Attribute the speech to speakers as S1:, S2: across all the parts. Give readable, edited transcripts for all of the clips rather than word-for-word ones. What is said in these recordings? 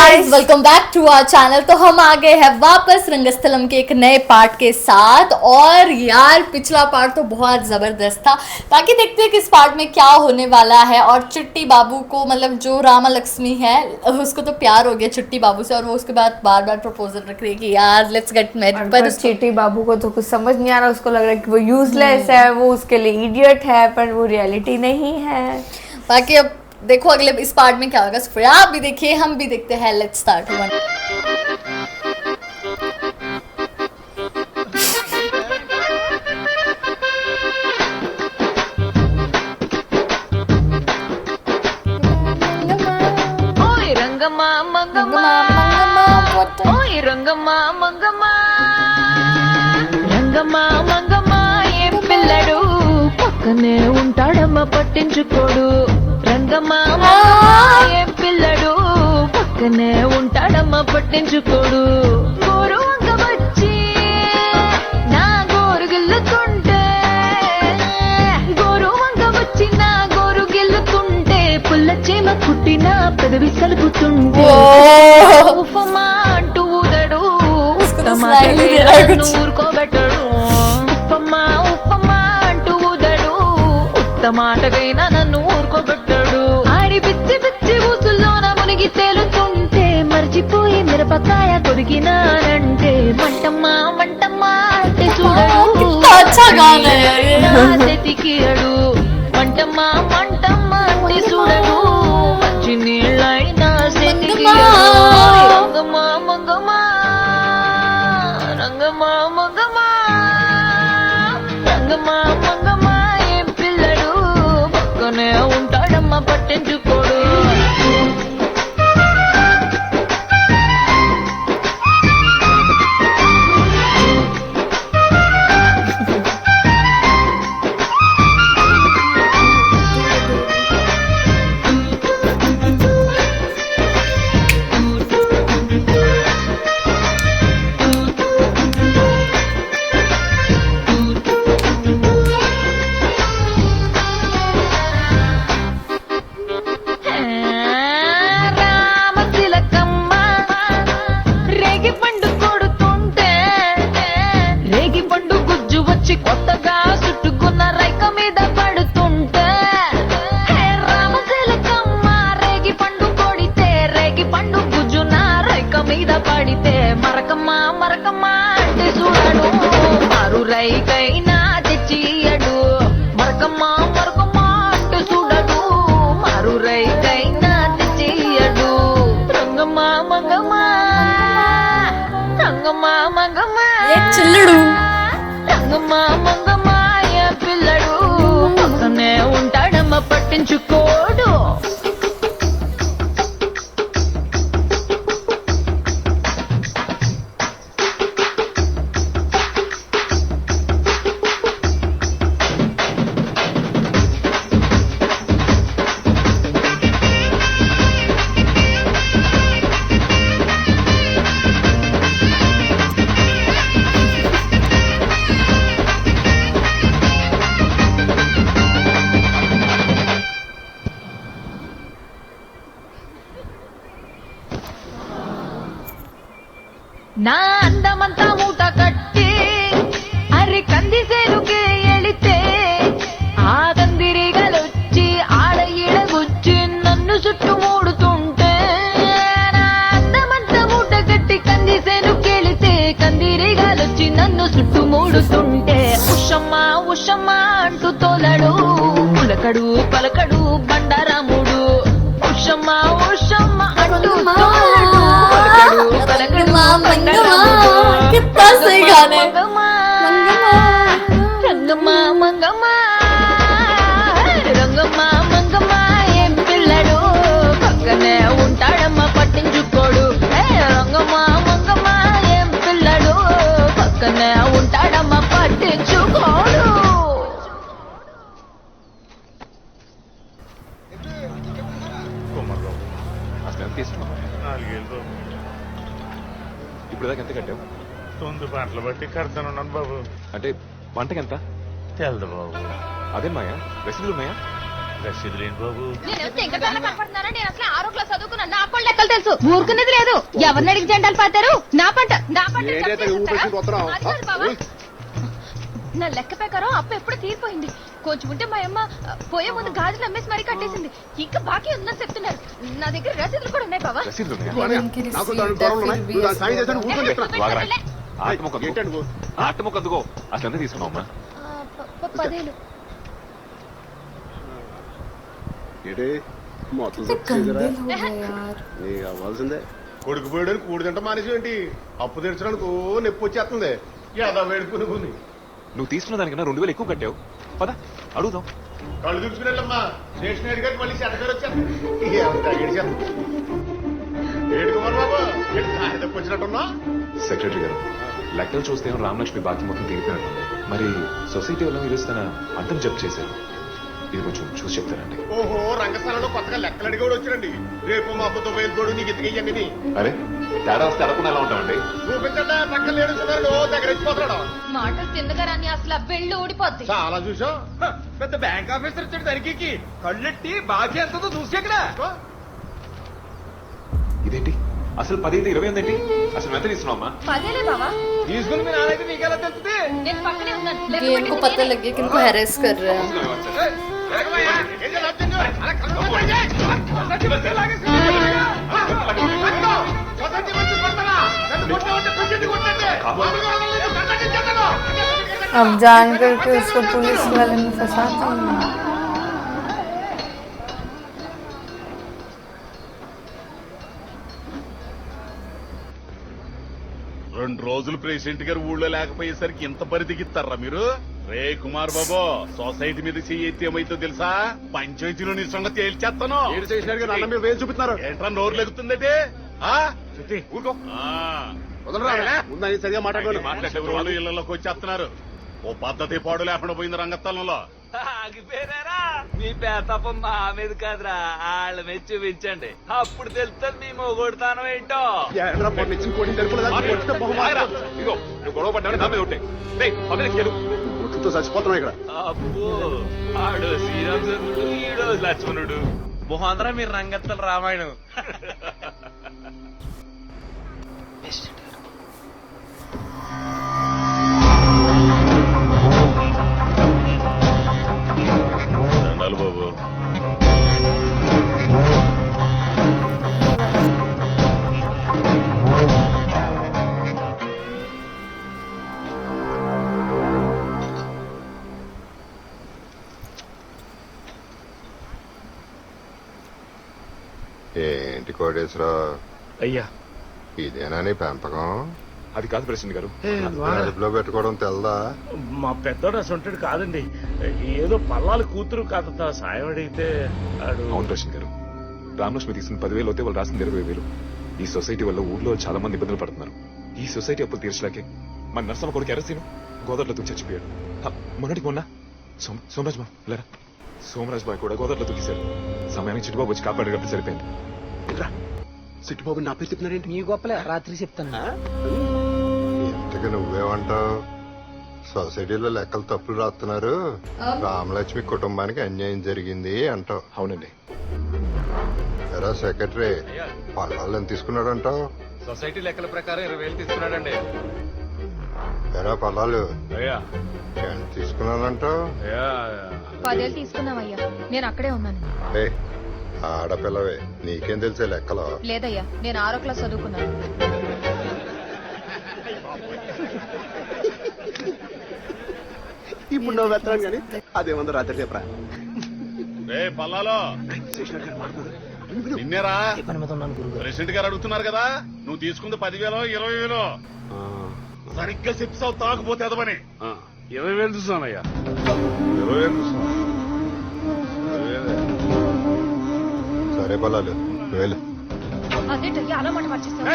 S1: Guys welcome back to our channel. तो हम आ गए हैं वापस रंगस्थलम के एक नए पार्ट के साथ। और यार पिछला पार्ट तो बहुत ज़बरदस्त था। बाकी देखते हैं कि इस पार्ट में क्या होने वाला है। और चिट्टी बाबू को मतलब जो रामा लक्ष्मी है उसको तो प्यार हो गया चिट्टी बाबू से, और वो उसके बाद बार बार प्रपोजल रख रही है कि यार लेट्स गेट मैरिड।
S2: पर चिट्टी बाबू को तो कुछ समझ नहीं आ रहा, उसको लग रहा है कि वो यूजलेस है, वो उसके लिए इडियट है, पर वो रियलिटी नहीं है।
S1: बाकी अब देखो अगले इस पार्ट में क्या होगा। फिर आप भी देखिए, हम भी देखते हैं। Let's start.
S3: ఓయ్ రంగమా మంగమా ఓయ్ రంగమా మంగమా రంగమా మంగమా ఏం పిల్లడు పక్కనే ఉంటాడమ్మ పట్టించుకోడు. రంగమా మంగమా ఏం పిల్లడు పక్కనే ఉంటాడమ్మ పట్టించుకోడు. గోరు వంగ వచ్చి నా గోరు గిల్లుతుంటే, గోరు వంగ వచ్చి నా గోరు గిల్లుతుంటే, పుల్ల చీమ కుట్టిన పెదవి కలుపుతుంటే ఉఫమా అంటూ ఊదడు, ఊరుకోబెట్టడు. ఉప్పమ్మా ఉప్పమ్మా అంటూ ఊదడు, ఉత్తమాటకైనా నన్ను ఊరుకోబెట్టాడు. ఆడి పిచ్చి పిచ్చి ఊసుల్లోన మునిగి తేలుతుంటే మర్చిపోయి మిరపకాయ కొరికినానంటే మంటమ్మా మంటమ్మా అంటే చూడడు, తెతికియడు. మంటమ్మా మంటమ్మా అంటే చూడడు, మంచి నీళ్ళైనా సెతికియడు. రంగమా మంగమా రంగమా మంగమా రంగమా మంగమా ఏం పిల్లడు పక్కనే ఉంటాడమ్మ పట్టించుకోడు. రామతిలకమ్మ రేగి పండు కొడుతుంటే, రేగి పండు గుజ్జు వచ్చి కొత్తగా చుట్టుకున్న రైక మీద పడుతుంటే, రామతిలకమ్మ రేగి పండు కొడితే, రేగి పండు గుజ్జు నా రైక మీద పడితే మరకమ్మా మరకమ్మా అంటే చూడడు, మారు రైకైనా తెచ్చియడు. మరకమ్మా మరకమ్మా అంటే చూడడు, మారు రైకైనా తెచ్చియడు. రంగమా మంగమా రంగమా మంగమా
S1: చిల్లుడు
S3: రంగమా మంగమా ఏ పిల్లడు పక్కనే ఉంటాడమ్మ పట్టించుకోడు. నా అందమంతా మూట కట్టి అరి కంది సేనుకే ఎళితే, ఆ కందిరిగలొచ్చి ఆడ ఈడగుచ్చి నన్ను చుట్టుమూడుతుంటే, నా అందమంతా మూట కట్టి కంది సేనుకెళితే, కందిరిగలొచ్చి నన్ను చుట్టుమూడుతుంటే, ఉషమ్మా ఉషమ్మా అంటూ తోలడు, పులకడు పలకడు బండారాముడు. ఉషమ్మా ఉషమ్మా అంటూ తోలడు, పులకడు పలకడు బండారాముడు.
S1: कितना सही गाने।
S3: రంగమా రంగమా మంగమా రంగమా మంగమా ఏం పిల్లడు పక్కనే ఉంటాడమ్మ పట్టించుకోడు. రంగమా మంగమా ఏం పిల్లడు పక్కనే ఉంటాడమ్మ పట్టించుకోడు.
S4: అసలు ఎంత తీసుకున్నావు?
S5: 4 ఏళ్ళు
S4: ఇప్పుడు దాకా ఎంత కట్టావు?
S5: 9 పంటలు బట్టి కడతానున్నాను బాబు.
S4: అంటే వంటకి ఎంత?
S5: తెలదు బాబు.
S4: అదే మాయా, రసీదులు ఉన్నాయా?
S5: రసీదులేంటి బాబు?
S3: నేను ఇంకా కనపడుతున్నారా? నేను అసలు 6వ క్లాస్ చదువుకున్నాను. నాకు కూడా లెక్కలు తెలుసు. ఊరుకునేది లేదు. ఎవరిని అడిగి జెండాలు పాతారు? నా పంట నా లెక్క ప్రకారం అప్పు ఎప్పుడు తీరిపోయింది. కొంచెం ఉంటే మా అమ్మ పోయే ముందు గాజులు అమ్మేసి మరీ కట్టేసింది. ఇంకా బాకీ ఉందని చెప్తున్నారు. నా దగ్గర రసీదులు కూడా ఉన్నాయి బావా.
S4: ఆటముకందుకో అసలు ఎంత తీసుకున్నావు?
S3: 10,000.
S6: అవ్వాల్సిందే. కొడుకు పోయడానికి కూడి తింట మానేసి ఏంటి? అప్పు తెచ్చడానికి నొప్పి వచ్చేస్తుంది. ఏదో వేడుకుని
S4: నువ్వు తీసుకున్న దానికన్నా 2,000 ఎక్కువ కట్టావు. పద అడుగుదాం.
S6: కళ్ళు చూసుకునేళ్ళమ్మా. స్టేషనరీ గారికి మళ్ళీ చెట్టగారు వచ్చారు. ఏడు కుమార్ బాబు తప్పు వచ్చినట్టున్నా.
S4: సెక్రటరీ గారు, లెక్కలు చూస్తే రామలక్ష్మి బాకీ మొత్తం తీరిపోయినట్టు. మరి సొసైటీ వల్ల మీరు తన అర్థం జప్ చేశారు. ఇది కొంచెం చూసి చెప్తారండి.
S6: ఓహో, రంగస్థలంలో కొత్తగా లెక్కలు అడిగోడు వచ్చారండి. రేపు మా అబ్బతో వేలుకోడు నీకు ఎత్తుకెయ్యండి.
S4: అరే తేడా వస్తే అడగకుండా ఎలా ఉంటామండి?
S6: చూపించండి. పక్కన లేడుస్తున్నారు. దగ్గర ఇచ్చిపోతున్నాడు.
S3: మాటలు తిన్నగా రాని అసలు బెళ్ళు ఊడిపోద్ది.
S6: చాలా చూసాం.
S7: పెద్ద బ్యాంక్ ఆఫీసర్ వచ్చాడు తనిఖీకి. కళ్ళెట్టి బాకీ ఎంతో చూసాక
S4: ఇదేంటి అసలు 10 20 ఏంటి? అసలు ఎంత తీసుకున్నావమ్మా?
S3: 10,000 బావా.
S7: తీసుకుని మీ నాన్నైతే నీకెలా తెలుస్తుంది?
S3: నేను పక్కనే ఉన్నాను.
S1: ये इनको पता लग गया कि इनको हैरेस कर रहे हैं.
S2: अब जान करके उसको पुलिस वाले में फंसाते हैं.
S6: రెండు రోజులు ప్రెసిడెంట్ గారు ఊళ్ళో లేకపోయేసరికి ఇంత పరిదిగిస్తారా మీరు? రే కుమార్ బాబు, సొసైటీ మీద చెయ్యి ఎత్తి ఏమైతే తెలుసా? పంచాయతీలో నీ సంగతి తేల్చేస్తాను. చూపిస్తున్నారు ఏంట్రా నోరు లెగుతుందంటే? ఊరుకో. సరిగా మాట్లాడుకోవాలి. ఇళ్లలోకి వచ్చేస్తున్నారు. ఓ పద్ధతి పాడు లేకుండా పోయింది రంగస్థలంలో.
S7: ఆగిపోయారా? మీ పేతపం మా మీద కాదురా, వాళ్ళ మీద చూపించండి. అప్పుడు తెలుస్తుంది మీ మొగొడతానం ఏంటో.
S4: ఇదిగో నువ్వు గొడవ పడ్డా నా మీద ఉంటాయి.
S6: చచ్చిపోతున్నావు ఇక్కడ.
S7: అబ్బో, ఆడు శ్రీరామచంద్రుడు, ఈడో లక్ష్మణుడు. మొహందరా మీరు రంగత్తల రామాయణం.
S6: దండాలు బాబు.
S8: ఏంటి కోటేశ్వరరావు
S5: అయ్యా,
S8: ఇదేనా నీ పెంపకం?
S4: అది కాదు ప్రెసిడెంట్ గారు.
S8: అదుపులో పెట్టుకోవడం తెల్దా?
S5: మా పెద్దోడు అసంటాడు కాదండి. ఏదో పల్లాల కూతురు కాదంత సాయం అడిగితే
S4: అవును ప్రెసిడెంట్ గారు, రామలక్ష్మి తీసుకున్న 10,000 అయితే వాళ్ళు రాసిన 20,000. ఈ సొసైటీ వల్ల ఊర్లో చాలా మంది ఇబ్బందులు పడుతున్నారు. ఈ సొసైటీ అప్పులు తీర్చలేకే మన నర్సమ్మ కొడుకు ఎరసీను గోదావరిలో చచ్చిపోయాడు. మొన్నటికి మొన్న సోమరాజ్ బాబు లేరా, సోమరాజ్ బాయ్ కూడా గోదావరిలో తుక్కేశారు. సమయానికి చిట్టుబాబు వచ్చి కాపాడగలిపి సరిపోయింది.
S6: సిట్టుబాబు నా పేరు చెప్తున్నారేంటి?
S7: నీ గొప్పలే రాత్రి చెప్తాను.
S8: ఇంతకు నువ్వేమంటావు? సొసైటీలో లెక్కలు తప్పులు రాస్తున్నారు, రామలక్ష్మి కుటుంబానికి అన్యాయం జరిగింది అంటావు.
S4: అవునండి.
S8: ఎరా సెక్రటరీ, పల్లాలు ఎంత తీసుకున్నాడు అంటావు?
S7: సొసైటీ లెక్కల ప్రకారం 20,000 తీసుకున్నాడండి.
S8: ఎరా పల్లాలు
S5: అయ్యా
S8: ఎంత తీసుకున్నానంటావు?
S3: 10,000 తీసుకున్నావయ్యా. నేను అక్కడే ఉన్నాను.
S8: ఏ ఆడపిల్లవే, నీకేం తెలిసే లెక్కలో?
S3: లేదయ్యా, నేను 6వ క్లాస్ చదువుకున్నాను.
S6: ఇప్పుడు నువ్వు వెళ్తాను కానీ అదేమందో రాత్రి చెప్పరా. రే పల్లాలో, నిన్నేరా ప్రెసిడెంట్ గారు అడుగుతున్నారు కదా, నువ్వు తీసుకుంది 10,000 20,000? సరిగ్గా చెప్తావు, తాకపోతే అదమని.
S5: 20,000 చూసానయ్యా.
S8: 20,000 చూస్తున్నావు? సరే పల్లాలు, నువ్వు వెళ్ళు.
S3: అదేంటయ్యా అలా మాట మార్చేస్తావు?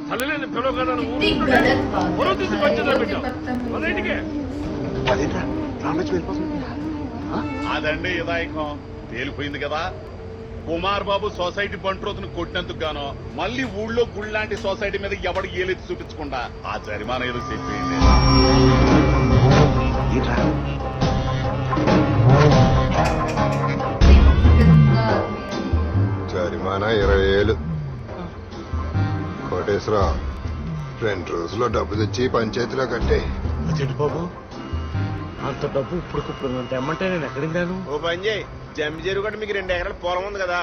S5: తల్లిని పిలవ కదా నువ్వు
S1: गलत बात
S5: పొరవ తీసి పంచదా పెట్టావు. అదేంటికే
S6: అదండి ఇదాయకం తేలిపోయింది కదా. కుమార్ బాబు సొసైటీ బంట్రోతును కొట్టినందుకు గాను మళ్ళీ ఊళ్ళో గుళ్ళలాంటి సొసైటీ మీద ఎవడు ఏలెత్తి చూపించకుండా ఆ జరిమానా ఏదో చెప్పేయండి.
S8: జరిమానా 20,000. కోటేశ్వరరావు 2 రోజుల్లో డబ్బు తెచ్చి పంచాయతీలో కట్టే.
S5: అదేంటి బాబు అంత డబ్బు ఇప్పుడు నన్ను తెమ్మంటే నేను ఎక్కడికి
S9: ఓ పని చేయి, జమ్మి చెరువు కూడా మీకు 2 ఎకరాల పొలం ఉంది కదా,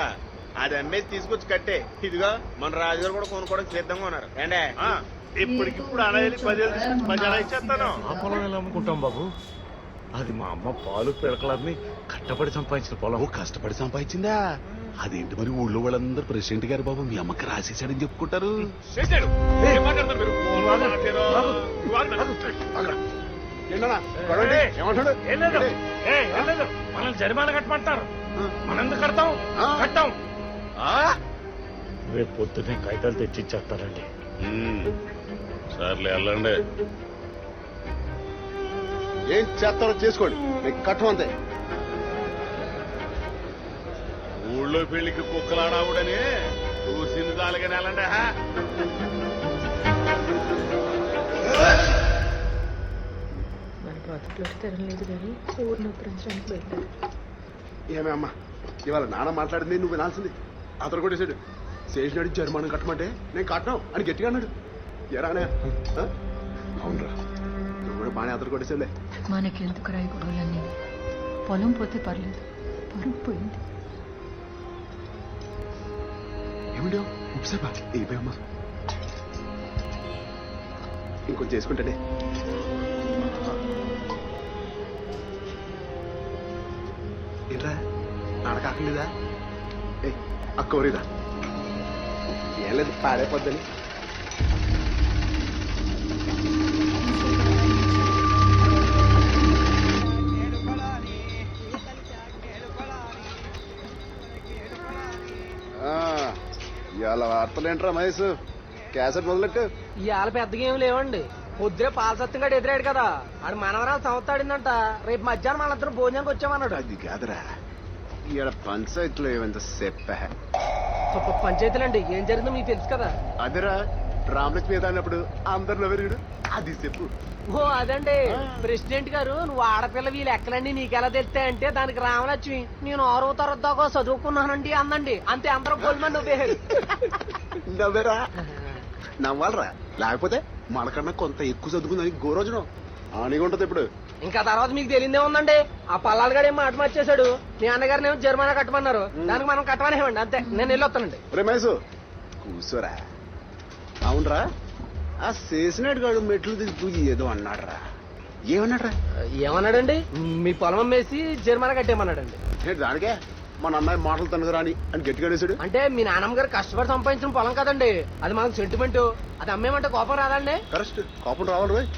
S9: అది అమ్మేసి తీసుకొచ్చి కట్టే. ఇదిగో మన రాజుగారు కూడా కొనుక్కోవడం సిద్ధంగా ఉన్నారు. ఏండే
S5: ఇప్పటికిప్పుడు అడవి 10,000 తీసుకొచ్చి మధ్యాహ్నం ఇచ్చేస్తాను. ఆ పొలం ఎలా అమ్ముకుంటాం బాబు? అది మా అమ్మ పాలు పిడకలన్నీ కష్టపడి సంపాదించిన పొలం.
S6: కష్టపడి సంపాదించిందా? అదేంటి మరి ఊళ్ళో వాళ్ళందరూ ప్రెసిడెంట్ గారు బాబు మీ అమ్మకి రాసేసాడని చెప్పుకుంటారు.
S4: చేశాడు. ఏం మాట్లాడతారు మీరు?
S5: ఏమంటాడు? ఏం లేదు. మనల్ని జరిమానా కట్టమంటారు. మనం ఎందుకు కడతాం? కట్టాం. రేపు పొద్దున్నే కాగితాలు తెచ్చిచ్చేస్తారండి.
S6: సర్లే వెళ్ళండి.
S9: ఏం చేస్తారో చేసుకోండి, మీకు కట్టమంతే.
S6: ఊళ్ళో పెళ్లికి కుక్కలాడావుడని చూసింది దాలుగానే వెళ్ళండి.
S9: ఏమే అమ్మా, ఇవాళ నాన్న మాట్లాడింది నువ్వు వినాల్సింది. అతను కూడా వేసాడు, చేసినాడు జరిమానం కట్టమంటే నేను కట్టను అని గట్టిగా అన్నాడు. ఎరానే అవునరా, నువ్వు కూడా బాగానే అతను కొట్టేసాడులే.
S3: మనకెందుకు రాయి గొడవలన్నీ? పొలం పోతే పర్లేదు, పరుగు పోయింది.
S9: ఏమిటో ఉప్సేపా ఏమమ్మా, ఇంకొంచెం చేసుకుంటానే. ఏంట్రా నాన్న కాకలేదా? ఏ అక్కవరిదా? ఏం లేదు, పాడైపోద్దని. ఇవాళ వార్తలేంట్రా మహేష్, క్యాసెట్ మొదలెట్టు.
S10: ఇవాళ పెద్దగా ఏం లేవండి. పొద్దునే పాల సత్యంగా ఎదురాడు కదా, ఆడు మనవరాలు సంవత్సరాడిందంట. రేపు మధ్యాహ్నం మనందరం భోజనానికి వచ్చామన్నాడు.
S9: అది కాదురా, ఇక్కడ పంచాయతీలో ఏమంత చెప్పా.
S10: పంచాయతీలండి ఏం జరిగిందో మీకు తెలుసు కదా.
S9: అదిరా రామలక్ష్మి మీద అన్నప్పుడు అందరు నవ్వరుడు, అది చెప్పు.
S10: ఓ అదండి, ప్రెసిడెంట్ గారు నువ్వు ఆడపిల్ల వీళ్ళు ఎక్కలండి నీకెలా తెలుస్తాయంటే దానికి రామలక్ష్మి నేను 6వ తరగతి దాకా చదువుకున్నానండి అందండి. అంతే, అందరూ గోల్మని నవ్వేరు.
S9: నవ్వేరా, నవ్వాలరా, లేకపోతే మనకన్నా కొంత ఎక్కువ చదువుకుందని గోరోజనం ఆనిగా ఉంటది. ఇప్పుడు
S10: ఇంకా తర్వాత మీకు తెలియదే ఉందండి, ఆ పల్లాడు గారు ఏమో మాట మార్చేశాడు. మీ అన్నగారిని ఏమో జరిమానా కట్టమన్నారు, దానికి మనం కట్టమనేవ్వండి. అంతే, నేను వెళ్ళొస్తానండి.
S9: రమేష్ కూర్చోరా. అవునరా, ఆ చేసినట్టు గాడు మెట్లు దిగి ఏదో అన్నాడురా. ఏమన్నాడురా?
S10: ఏమన్నాడండి? మీ పొలం అమ్మేసి జరిమానా కట్టేయమన్నాడండి.
S9: దానికే మన అన్నయ్య మాటలు తనకు రాని అని గట్టిగా అనేసాడు.
S10: అంటే మీ నాన్నమ్మ గారు కష్టపడి సంపాదించిన పొలం కదండి, అది మనకు సెంటిమెంట్. అది అమ్మేమంటే కోపం రాదండి?
S9: కరెక్ట్, కోపం రావాలి రోయ్.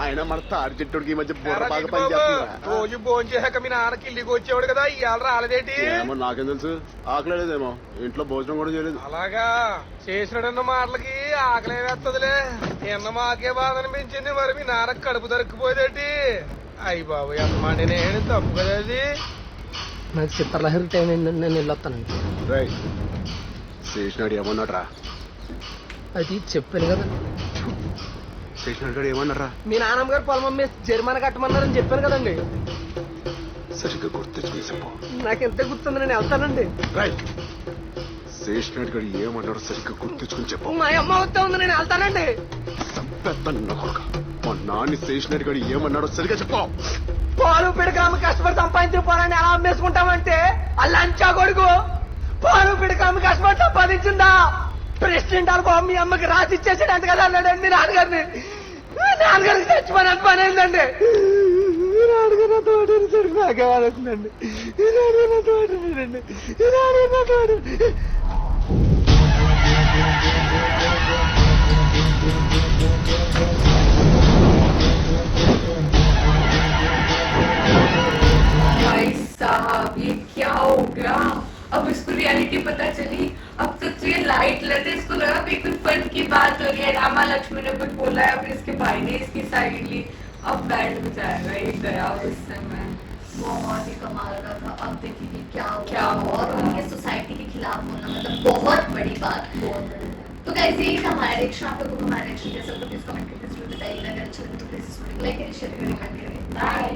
S9: ఆయన మన తాడి చెట్టుడికి ఈ మధ్య బుర్ర బాగా పనిచేస్తుందా?
S10: రోజు భోజనం చేశాక మీ నాన్నకి ఇల్లుకి వచ్చేవాడు కదా, ఇవాళ రాలేదేంటి?
S9: ఏమో నాకేం తెలుసు, ఆకలేదేమో, ఇంట్లో భోజనం కూడా చేయలేదు.
S10: అలాగా, చేసినాడన్న మాటలకి ఆకలే వేస్తదిలే. ఎన్న మాకే బాధ అనిపించింది, మరి మీ నాన్నకి కడుపు దొరికిపోయేదేంటి? అయ్యి బాబు ఎంత మాట నేను తప్పు కదా అది. నాకు చిత్రలహరి టైం నేను వెళ్ళొస్తానండి.
S9: రై చేసినాడు ఏమన్నాడు రా?
S10: అది చెప్పాను కదా.
S9: చేసినాడు ఏమన్నారా?
S10: మీ నాన్నమ్మ గారు పొలం అమ్మేసి జరిమానా కట్టమన్నారని చెప్పాను కదండి.
S9: సరిగ్గా గుర్తు చెప్పు.
S10: నాకు ఎంత గుర్తుంది, నేను వెళ్తానండి.
S9: రైట్, చేసినాడు గారు ఏమన్నాడు సరిగ్గా గుర్తించుకుని చెప్పు.
S10: మా అమ్మ వస్తా ఉంది, నేను వెళ్తానండి.
S9: సంపెత్తన్న కొడుక, మా నాన్న చేసినాడు గారు ఏమన్నాడో సరిగ్గా చెప్పు.
S10: పాలు పిడకాము కష్టపడి సంపాదించిన పొలాన్ని ఎలా అమ్మేసుకుంటామంటే ఆ లంచా కొడుకు పాలు పిడకాము కష్టపడి సంపాదించిందా? ప్రెసిడెంట్ వాళ్ళ బాబు మీ అమ్మకి రాసి ఇచ్చేసాడు అంత కదా అన్నాడండి మీ నాన్నగారిని. నాన్నగారికి చచ్చిపోయిన పని అయిందండి. నాన్నగారు తోట నాకే వాళ్ళొచ్చిందండి. తోటండి తోట.
S2: भाई साहब ये क्या हो गया? अब इसको रियलिटी पता चली. अब तक तो ये लाइट लेते, इसको लगा कि कुछ फन की बात हो रही है, रामा लक्ष्मी ने कुछ बोला है, फिर इसके भाई ने इसकी साइड ली. अब बैंड बजाएगा, ये गया उस समय.
S1: बहुत ही कमाल का था. अब देखिए क्या हुआ, और उनके सोसाइटी के खिलाफ बोलना मतलब बहुत बड़ी बात. तो गाइस यही था हमारा रिएक्शन. आप लोगों को हमारा रिएक्शन कैसा लगा प्लीज कमेंट करके जरूर बताइएगा. अगर अच्छा लगे तो प्लीज लाइक करिए, शेयर करिए, कमेंट करिए. बाय.